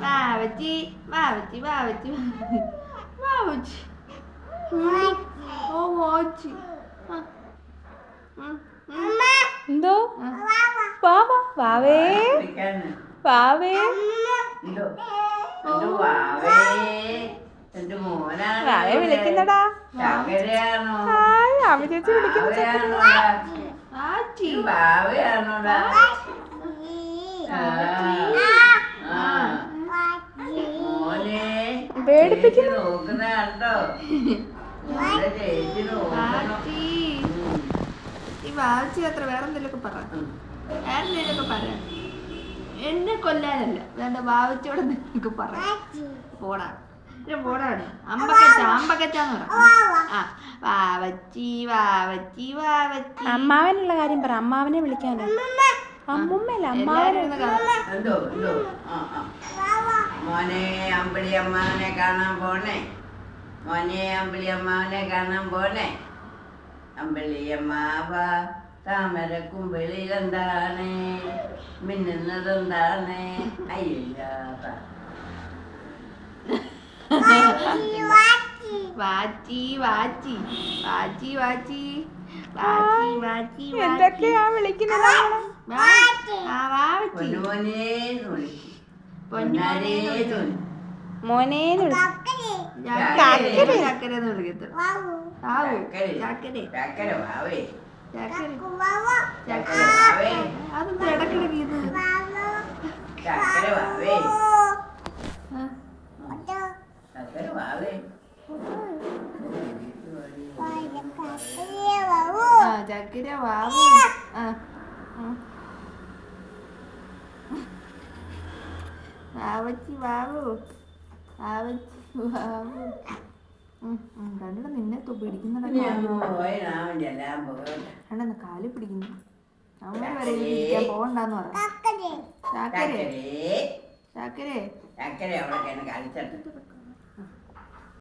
വാവച്ചി വാവച്ചി വാവച്ചി വാവച്ചി ഓ വാച്ചി എന്തോ വാവാ വാവേ വാവേ വാവേ വിളിക്കുന്നടാ. ഹായ് അമ്മ ചേച്ചി വിളിക്കുന്നു. പേടിപ്പിക്കുന്നു. ഈ വാവച്ചി അത്ര വേറെ എന്തെങ്കിലുമൊക്കെ പറ, വേറെ എന്തെങ്കിലുമൊക്കെ പറയാം. എന്നെ കൊല്ലാനല്ല, വേണ്ട വാവച്ചിയോടെ നിനക്ക് പറയാം. പോടാ പോടാണ് അമ്പക്കച്ചാന്ന് പറ. ആ വാവച്ചി വാവച്ചി വാവച്ചി. അമ്മാവനുള്ള കാര്യം പറ. അമ്മാവനെ വിളിക്കാനോ? അമ്മുമ്മല്ല അമ്മാവനെ. മോനെ അമ്പിളി അമ്മാവനെ കാണാൻ പോണേ, മോനെ അമ്പിളി അമ്മാവനെ കാണാൻ പോണേ. അമ്പിളി അമ്മാവ താമര കുമ്പിളിലെന്താണ് മിന്നുന്നതെന്താണ്? അയ്യ വാച്ചി വാച്ചി വാച്ചി വാച്ചി വാച്ചി വാച്ചി എന്തൊക്കെയാ വിളിക്കുന്നത്? മോനേന്ന് ചക്കരന്ന് വിളിക്കത്തുള്ളൂ. അതെന്താ ഇടക്കിടക്ക് ഇത്? ചക്കര വാവു. വാവച്ചി വാവു വാവച്ചി വാവു. കണ്ട നിന്നെ പിടിക്കുന്ന കാല് പിടിക്കുന്നു. നമ്മൾ വരെ ഇരിക്കാൻ പോകണ്ടെന്ന് പറഞ്ഞു. ചാക്കരേ ചാക്കരേ ചക്കര അവിടെ കളിച്ചിട്ട്